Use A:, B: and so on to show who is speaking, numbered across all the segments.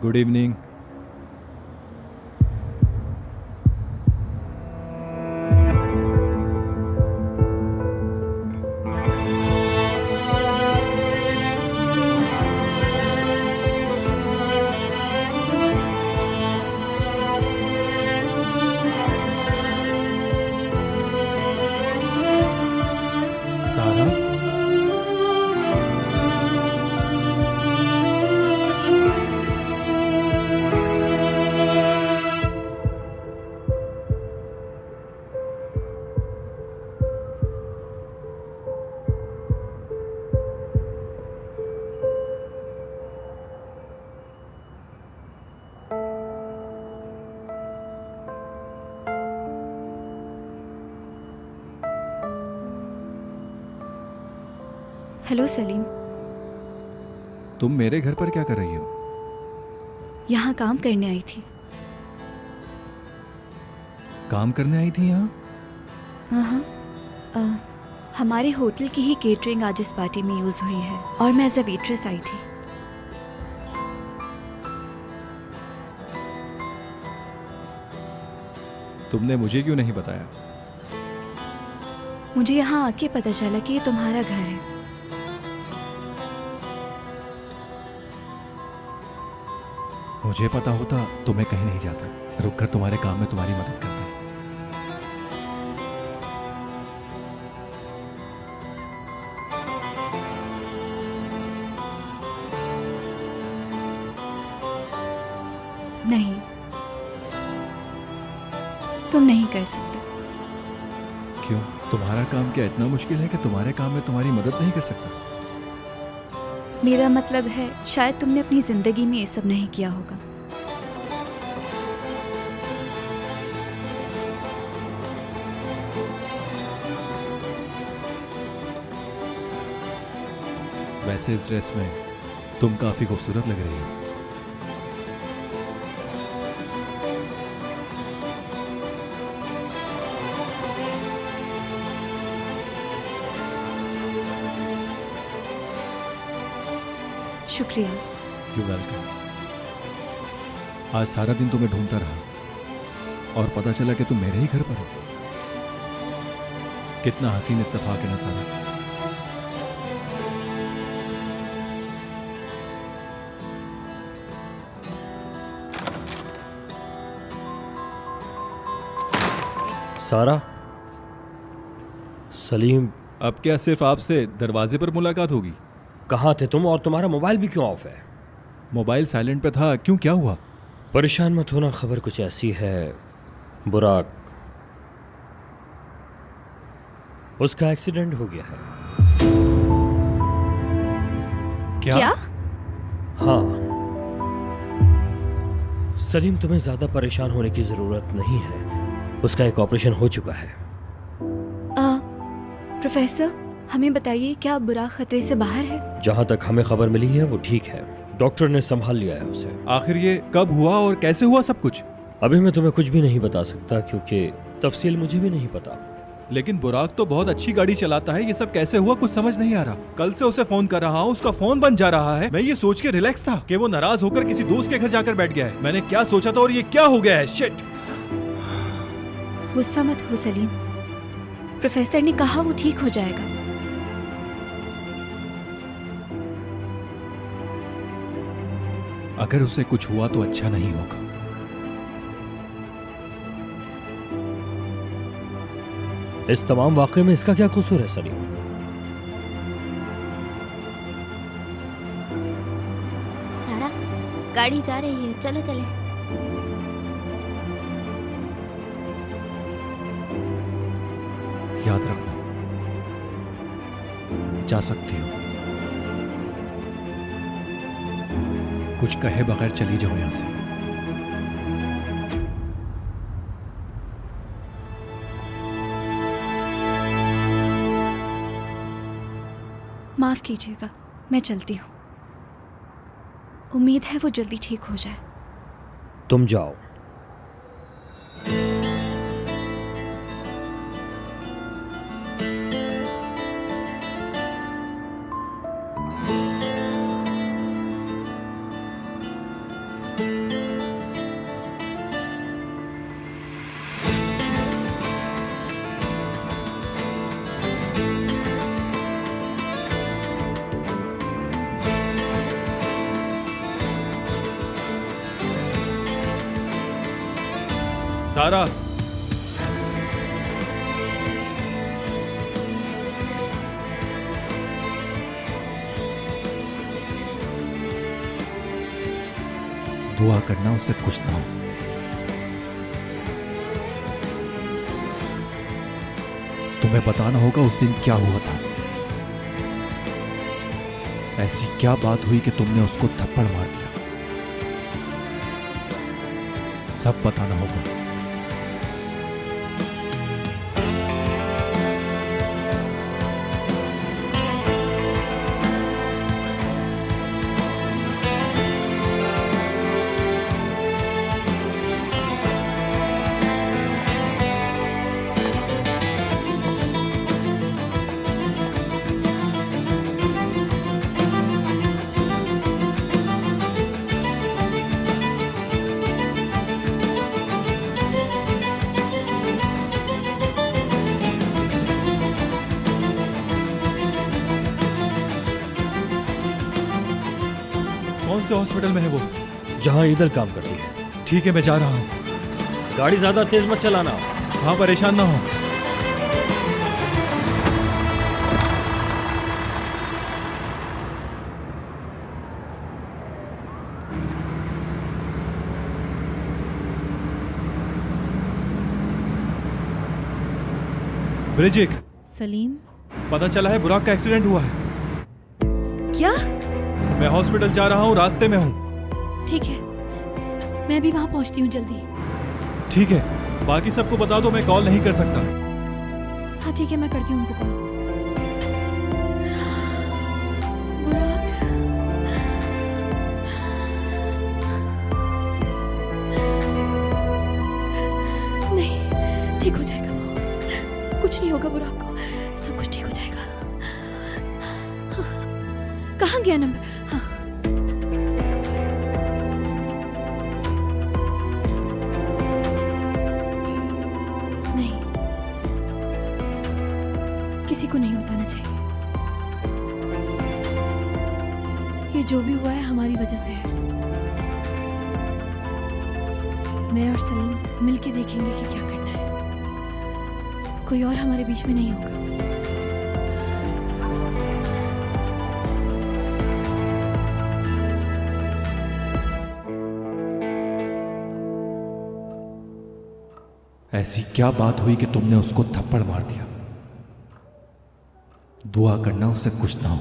A: Good evening. सारा,
B: hello Salim.
A: तुम मेरे घर पर क्या कर रही हो?
B: यहाँ काम करने आई थी।
A: काम करने आई थी यहाँ?
B: हाँ। हमारे होटल की ही केटरिंग आज इस पार्टी में यूज हुई है और मैं एज अ वेट्रेस आई थी।
A: तुमने मुझे क्यों नहीं बताया?
B: मुझे यहाँ आके पता चला कि ये तुम्हारा घर है।
A: मुझे पता होता तो मैं कहीं नहीं जाता, रुककर तुम्हारे काम में तुम्हारी मदद करता।
B: नहीं, तुम नहीं कर सकते।
A: क्यों? तुम्हारा काम क्या इतना मुश्किल है कि तुम्हारे काम में तुम्हारी मदद नहीं कर सकता?
B: मेरा मतलब है शायद तुमने अपनी जिंदगी में ये सब नहीं किया होगा।
A: वैसे इस ड्रेस में तुम काफी खूबसूरत लग रही हो।
B: शुक्रिया।
A: You welcome. आज सारा दिन तुम्हें ढूंढता रहा और पता चला कि तुम मेरे ही घर पर हो। कितना हसीन इत्तेफाक है ना सारा।
C: सारा, सलीम,
A: अब क्या सिर्फ आपसे दरवाजे पर मुलाकात होगी?
C: कहाँ थे तुम और तुम्हारा मोबाइल भी क्यों ऑफ है?
A: मोबाइल साइलेंट पे था। क्यों, क्या हुआ?
C: परेशान मत होना, खबर कुछ ऐसी है। बुराक, उसका एक्सीडेंट हो गया है।
B: क्या?
C: हाँ सलीम, तुम्हें ज्यादा परेशान होने की जरूरत नहीं है। उसका एक ऑपरेशन हो चुका है।
B: प्रोफेसर, हमें बताइए क्या बुराक खतरे से बाहर है?
C: जहां तक हमें खबर मिली है वो ठीक है। डॉक्टर ने संभाल लिया है उसे।
A: आखिर ये कब हुआ और कैसे हुआ सब कुछ?
C: अभी मैं तुम्हें कुछ भी नहीं बता सकता क्योंकि तफसील मुझे भी नहीं पता।
A: लेकिन बुराक तो बहुत अच्छी गाड़ी चलाता है, ये सब कैसे हुआ कुछ समझ नहीं आ रहा। कल से उसे फोन कर रहा हूँ, उसका फोन बंद जा रहा है। मैं ये सोच के रिलैक्स था कि वो नाराज होकर किसी दोस्त के घर जाकर बैठ गया है। मैंने क्या सोचा था और ये क्या हो गया है। शिट।
B: गुस्सा मत हो सलीम, प्रोफेसर ने कहा वो ठीक हो जाएगा।
A: अगर उसे कुछ हुआ तो अच्छा नहीं होगा।
C: इस तमाम वाकये में इसका क्या कसूर है सलीम?
D: सारा, गाड़ी जा रही है, चलो चले।
A: याद रखना, जा सकती हो। कुछ कहे बगैर चली जाओ यहां से।
B: माफ कीजिएगा, मैं चलती हूँ। उम्मीद है वो जल्दी ठीक हो जाए।
C: तुम जाओ।
A: सारा,
E: दुआ करना उससे कुछ ना हो। तुम्हें बताना होगा उस दिन क्या हुआ था। ऐसी क्या बात हुई कि तुमने उसको थप्पड़ मार दिया? सब बताना होगा।
A: कौन से हॉस्पिटल में है वो?
C: जहाँ इधर काम करती है।
A: ठीक है, मैं जा रहा हूँ।
C: गाड़ी ज्यादा तेज मत चलाना।
A: हाँ, परेशान ना हो। ब्रिजिक,
B: सलीम,
A: पता चला है बुराक का एक्सीडेंट हुआ है।
B: क्या?
A: मैं हॉस्पिटल जा रहा हूँ, रास्ते में हूँ।
B: ठीक है, मैं भी वहां पहुंचती हूँ जल्दी।
A: ठीक है, बाकी सबको बता दो मैं कॉल नहीं कर सकता।
B: हाँ ठीक है, मैं करती हूँ उनको कॉल। बुराक, नहीं, ठीक हो जाएगा वो। कुछ नहीं होगा बुराक को, सब कुछ ठीक हो जाएगा। हाँ, कहाँ गया नंबर? हाँ, नहीं, किसी को नहीं बताना चाहिए। ये जो भी हुआ है हमारी वजह से है। मैं और सलीम मिलके देखेंगे कि क्या करना है। कोई और हमारे बीच में नहीं होगा।
E: ऐसी क्या बात हुई कि तुमने उसको थप्पड़ मार दिया? दुआ करना उससे कुछ ना हो।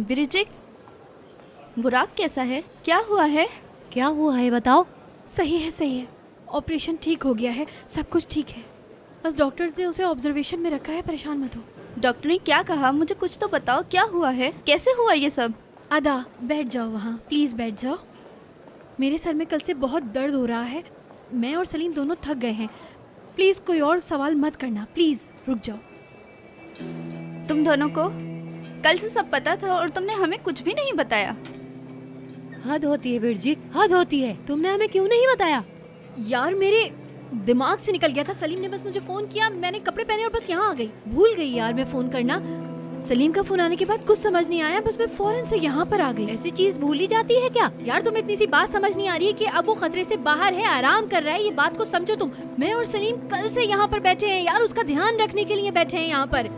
D: ब्रिजिक, बुराक कैसा है? क्या हुआ है?
F: क्या हुआ है बताओ।
B: सही है, सही है। ऑपरेशन ठीक हो गया है, सब कुछ ठीक है। बस डॉक्टर्स ने उसे ऑब्जर्वेशन में रखा है, परेशान मत हो।
D: डॉक्टर ने क्या कहा? मुझे कुछ तो बताओ, क्या हुआ है? कैसे हुआ ये सब?
B: आदा, बैठ जाओ वहाँ, प्लीज़ बैठ जाओ। मेरे सर में कल से बहुत दर्द हो रहा है। मैं और सलीम दोनों थक गए हैं। प्लीज़ कोई और सवाल मत करना, प्लीज़ रुक जाओ।
D: तुम दोनों को कल से सब पता था और तुमने हमें कुछ भी नहीं बताया।
F: हद होती है बिरजी, हद होती है। तुमने हमें क्यों नहीं बताया?
B: यार मेरे दिमाग से निकल गया था। सलीम ने बस मुझे फ़ोन किया, मैंने कपड़े पहने और बस यहाँ आ गई। भूल गई यार मैं फ़ोन करना। सलीम का फ़ोन आने के बाद कुछ समझ नहीं आया, बस मैं फ़ौरन से यहाँ पर आ गई।
F: ऐसी चीज भूली जाती है क्या?
B: यार तुम्हें इतनी सी बात समझ नहीं आ रही है कि अब वो खतरे से बाहर है, आराम कर रहा है, ये बात को समझो तुम। मैं और सलीम कल से यहाँ पर बैठे हैं यार, उसका ध्यान रखने के लिए बैठे हैं यहाँ पर।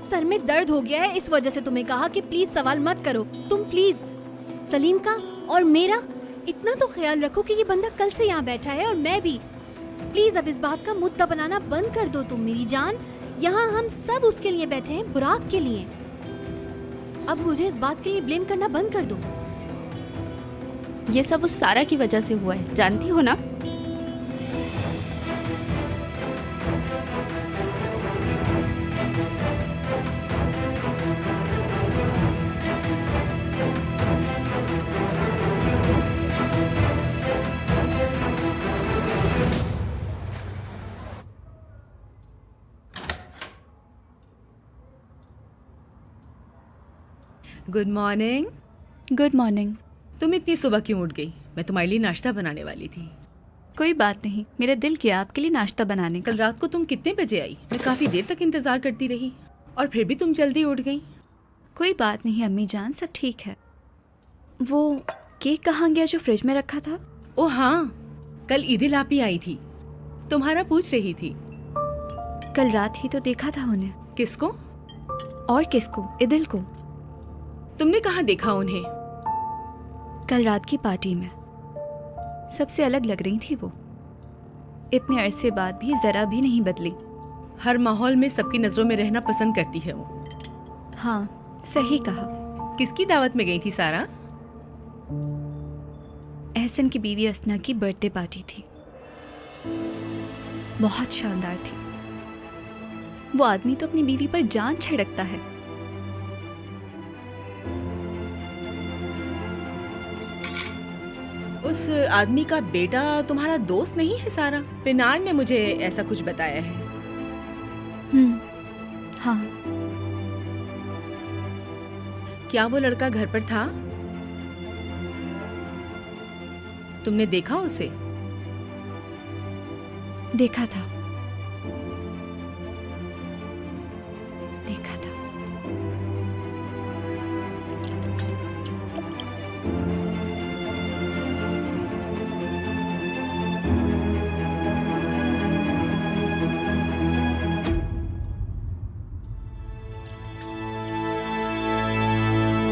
B: सर में दर्द हो गया है, इस वजह से तुम्हें कहा कि प्लीज सवाल मत करो। तुम प्लीज सलीम का और मेरा इतना तो ख्याल रखो कि ये बंदा कल से यहाँ बैठा है और मैं भी। प्लीज अब इस बात का मुद्दा बनाना बंद कर दो तुम मेरी जान। यहाँ हम सब उसके लिए बैठे हैं, बुराक के लिए। अब मुझे इस बात के लिए ब्लेम करना बंद कर दो।
D: ये सब उस सारा की वजह से हुआ है, जानती हो ना?
G: Good morning.
D: Good morning.
G: तुम इतनी सुबह क्यों उठ गई? मैं तुम्हारे लिए नाश्ता बनाने वाली थी।
D: कोई बात नहीं, मेरा दिल किया आपके लिए नाश्ता बनाने का।
G: कल रात को तुम कितने बजे आई? मैं काफी देर तक इंतजार करती रही और फिर भी तुम जल्दी उठ गई।
D: कोई बात नहीं अम्मी जान, सब ठीक है। वो केक कहाँ गया जो फ्रिज में रखा था?
G: ओ हाँ, कल ईदिल आपी आई थी, तुम्हारा पूछ रही थी।
D: कल रात ही तो देखा था उन्हें।
G: किसको?
D: और किसको? इदिल को।
G: तुमने कहाँ देखा उन्हें?
D: कल रात की पार्टी में। सबसे अलग लग रही थी वो। इतने अरसे बाद भी जरा भी नहीं बदली।
G: हर माहौल में सबकी नजरों में रहना पसंद करती है वो।
D: हाँ सही कहा।
G: किसकी दावत में गई थी सारा?
D: एहसन की बीवी असना की बर्थडे पार्टी थी। बहुत शानदार थी। वो आदमी तो अपनी बीवी पर जान छिड़कता है।
G: उस आदमी का बेटा तुम्हारा दोस्त नहीं है सारा? पिनार ने मुझे ऐसा कुछ बताया है।
D: हाँ।
G: क्या वो लड़का घर पर था? तुमने देखा उसे?
D: देखा था। देखा था।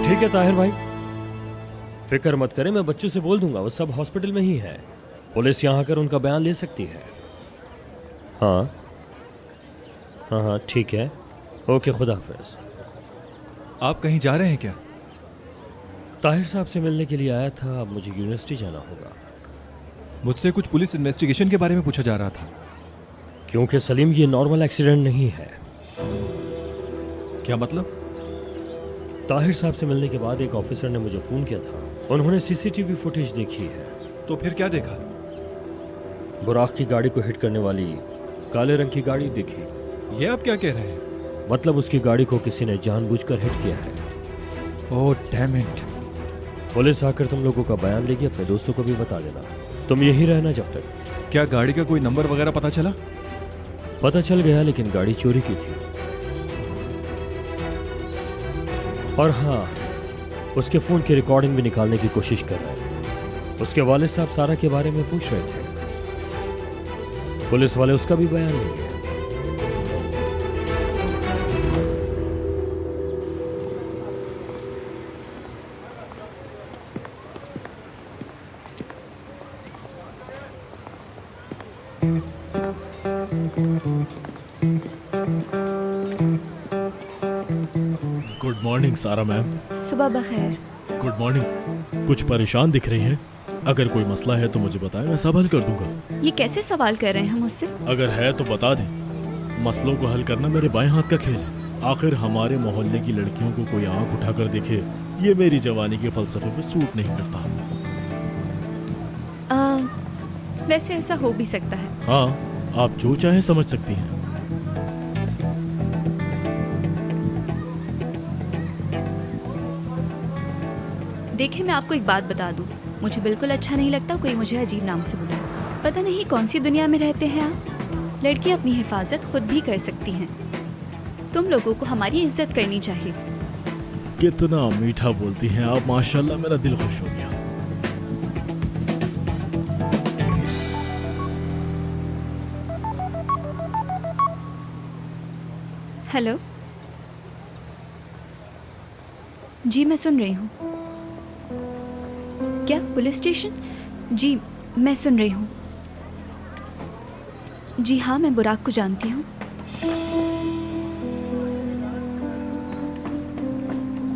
C: ठीक है ताहिर भाई, फिक्र मत करें, मैं बच्चों से बोल दूंगा, वो सब हॉस्पिटल में ही है। पुलिस यहाँ आकर उनका बयान ले सकती है। हाँ हाँ हाँ ठीक है, ओके, खुदा हाफिज।
A: आप कहीं जा रहे हैं क्या?
C: ताहिर साहब से मिलने के लिए आया था, अब मुझे यूनिवर्सिटी जाना होगा।
A: मुझसे कुछ पुलिस इन्वेस्टिगेशन के बारे में पूछा जा रहा था।
C: क्योंकि सलीम ये नॉर्मल एक्सीडेंट नहीं है।
A: क्या मतलब?
C: ताहिर साहब से मिलने के बाद एक ऑफिसर ने मुझे फ़ोन किया था, उन्होंने सीसीटीवी फुटेज देखी है।
A: तो फिर क्या देखा?
C: बुराक की गाड़ी को हिट करने वाली काले रंग की गाड़ी देखी।
A: ये आप क्या कह रहे हैं?
C: मतलब उसकी गाड़ी को किसी ने जानबूझकर हिट किया है।
A: Oh damn it.
C: पुलिस आकर तुम लोगों का बयान लेगी, अपने दोस्तों को भी बता देना। तुम यही रहना जब तक।
A: क्या गाड़ी का कोई नंबर वगैरह पता चला?
C: पता चल गया, लेकिन गाड़ी चोरी की थी। और हाँ, उसके फ़ोन की रिकॉर्डिंग भी निकालने की कोशिश कर रहे हैं। उसके वालिद साहब सारा के बारे में पूछ रहे थे। पुलिस वाले उसका भी बयान लेंगे।
H: गुड मॉर्निंग सारा मैम।
D: सुबह बखैर।
H: Good morning. कुछ परेशान दिख रही हैं। अगर कोई मसला है तो मुझे बताएं, मैं सब हल कर दूंगा।
D: ये कैसे सवाल कर रहे हैं मुझसे?
H: अगर है तो बता दें। मसलों को हल करना मेरे बाएं हाथ का खेल है। आखिर हमारे मोहल्ले की लड़कियों को कोई आंख उठाकर देखे, ये मेरी जवानी के फलसफे पे सूट नहीं करता।
D: वैसे ऐसा हो भी सकता है।
H: हाँ, आप जो चाहें समझ सकती हैं।
D: देखिए मैं आपको एक बात बता दूं, मुझे बिल्कुल अच्छा नहीं लगता कोई मुझे अजीब नाम से बुलाए। पता नहीं कौन सी दुनिया में रहते हैं आप। लड़कियां अपनी हिफाजत खुद भी कर सकती हैं। तुम लोगों को हमारी इज्जत करनी चाहिए।
H: कितना मीठा बोलती हैं आप, माशाल्लाह, मेरा दिल खुश हो गया।
D: हेलो। जी मैं सुन रही हूँ। क्या पुलिस स्टेशन? जी मैं सुन रही हूँ। जी हाँ, मैं बुराक को जानती हूँ।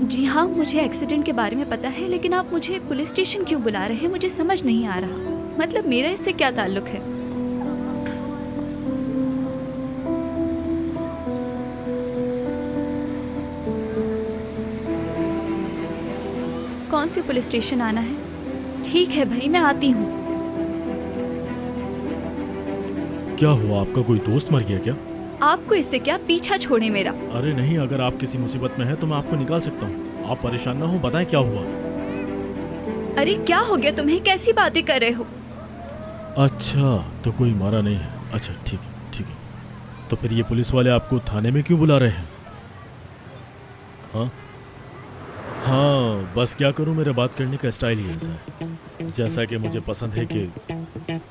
D: जी हाँ, मुझे एक्सीडेंट के बारे में पता है, लेकिन आप मुझे पुलिस स्टेशन क्यों बुला रहे हैं? मुझे समझ नहीं आ रहा। मतलब मेरा इससे क्या ताल्लुक है? कौन सी पुलिस स्टेशन आना है? ठीक है भाई, मैं आती हूँ।
H: क्या हुआ, आपका कोई दोस्त मर गया क्या?
D: आपको इससे क्या, पीछा छोड़े मेरा।
H: अरे नहीं, अगर आप किसी मुसीबत में हैं तो मैं आपको निकाल सकता हूँ। आप परेशान ना हो, बताएं क्या हुआ।
D: अरे क्या हो गया तुम्हें? कैसी बातें कर रहे हो?
H: अच्छा, तो कोई मारा नहीं है। अच्छा ठीक है, ठीक है। तो फिर ये पुलिस वाले आपको थाने में क्यों बुला रहे हैं? हाँ हाँ, बस क्या करूं, मेरा बात करने का स्टाइल ही ऐसा है। जैसा कि मुझे पसंद है कि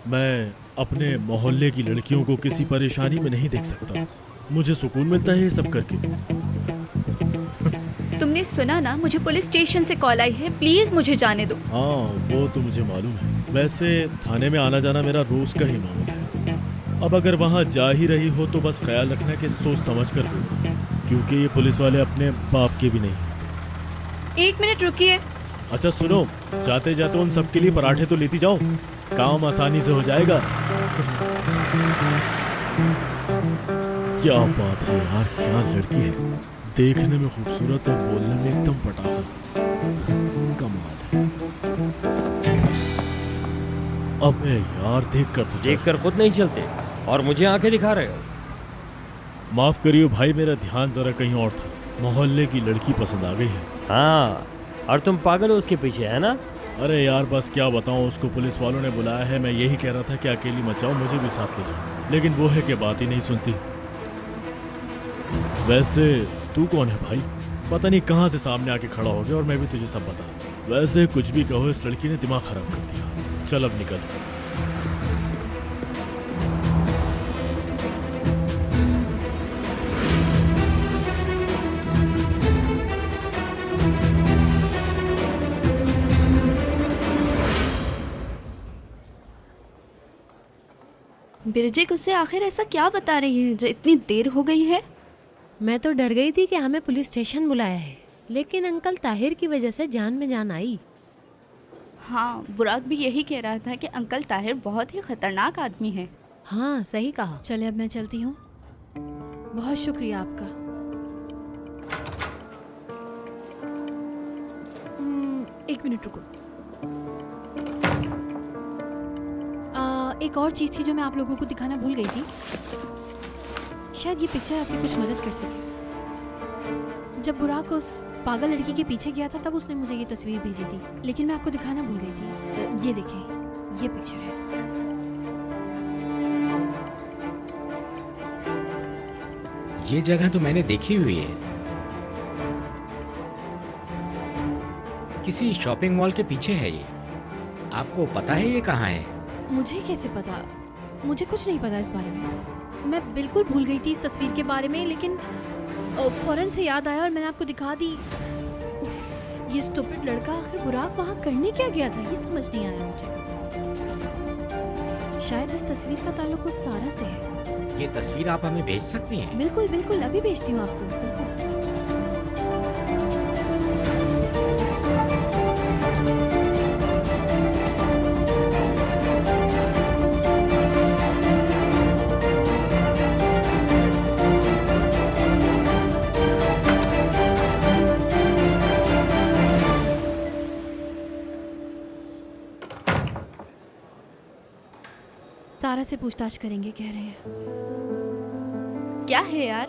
H: मैं अपने मोहल्ले की लड़कियों को किसी परेशानी में नहीं देख सकता। मुझे सुकून मिलता है ये सब करके।
D: तुमने सुना ना, मुझे पुलिस स्टेशन से कॉल आई है। प्लीज मुझे जाने दो।
H: हाँ वो तो मुझे मालूम है। वैसे थाने में आना जाना मेरा रोज का ही मामला है। अब अगर वहाँ जा ही रही हो तो बस ख्याल रखना कि सोच समझ कर हो, क्योंकि ये पुलिस वाले अपने बाप के भी नहीं।
D: एक मिनट रुकिए।
H: अच्छा सुनो, जाते जाते उन सबके लिए पराठे तो लेती जाओ, काम आसानी से हो जाएगा। क्या बात है यार, क्या लड़की है, देखने में खूबसूरत और बोलने में एकदम पटाखा। कमाल है। अबे यार, देख कर तो
C: देख कर खुद नहीं चलते और मुझे आंखें दिखा रहे हो।
H: माफ करियो भाई, मेरा ध्यान जरा कहीं और था। मोहल्ले की लड़की पसंद आ गई है।
C: हाँ, और तुम पागल हो उसके पीछे, है ना?
H: अरे यार बस क्या बताऊं, उसको पुलिस वालों ने बुलाया है। मैं यही कह रहा था कि अकेली मत जाओ, मुझे भी साथ ले जाओ, लेकिन वो है कि बात ही नहीं सुनती। वैसे तू कौन है भाई? पता नहीं कहाँ से सामने आके खड़ा हो गया और मैं भी तुझे सब बता। वैसे कुछ भी कहो, इस लड़की ने दिमाग खराब कर दिया। चल अब निकल।
F: बिरजिक उससे आखिर ऐसा क्या बता रही है जो इतनी देर हो गई है? मैं तो डर गई थी कि हमें पुलिस स्टेशन बुलाया है, लेकिन अंकल ताहिर की वजह से जान में जान आई।
I: हाँ, बुराक भी यही कह रहा था कि अंकल ताहिर बहुत ही खतरनाक आदमी है।
F: हाँ सही कहा।
B: चले अब मैं चलती हूँ। बहुत शुक्रिया आपका। एक मिनट रुको। एक और चीज़ थी जो मैं आप लोगों को दिखाना भूल गई थी। शायद ये पिक्चर आपकी कुछ मदद कर सके। जब बुराक उस पागल लड़की के पीछे गया था तब उसने मुझे ये तस्वीर भेजी थी, लेकिन मैं आपको दिखाना भूल गई थी। ये देखें, ये पिक्चर है।
J: ये जगह तो मैंने देखी हुई है, किसी शॉपिंग मॉल के पीछे है ये। आपको पता है ये कहाँ है?
B: मुझे कैसे पता? मुझे कुछ नहीं पता इस बारे में। मैं बिल्कुल भूल गई थी इस तस्वीर के बारे में, लेकिन फौरन से याद आया और मैंने आपको दिखा दी। उफ, ये स्टूपिड लड़का आखिर बुराक वहाँ करने क्या गया था, ये समझ नहीं आया मुझे। शायद इस तस्वीर का ताल्लुक उस सारा से है।
J: ये तस्वीर आप हमें भेज सकती हैं?
B: बिल्कुल बिल्कुल, अभी भेजती हूँ आपको। बिल्कुल। सारा से पूछताछ करेंगे कह रहे हैं।
I: क्या है यार?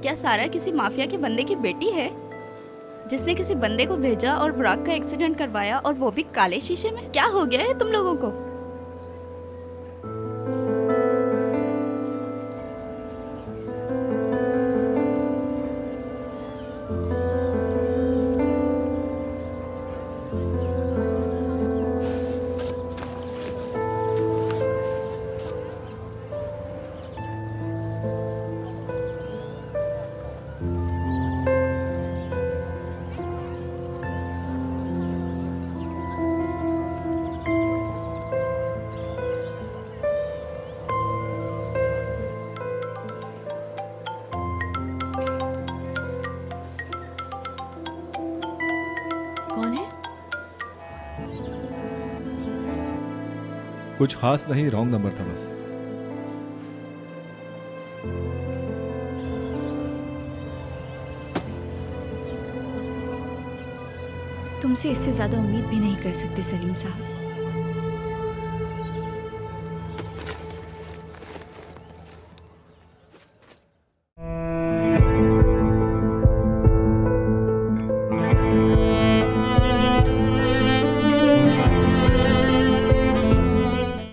I: क्या सारा किसी माफिया के बंदे की बेटी है जिसने किसी बंदे को भेजा और बुराक का एक्सीडेंट करवाया, और वो भी काले शीशे में? क्या हो गया है तुम लोगों को?
A: कुछ खास नहीं, रॉन्ग नंबर था बस।
D: तुमसे इससे ज्यादा उम्मीद भी नहीं कर सकते सलीम साहब।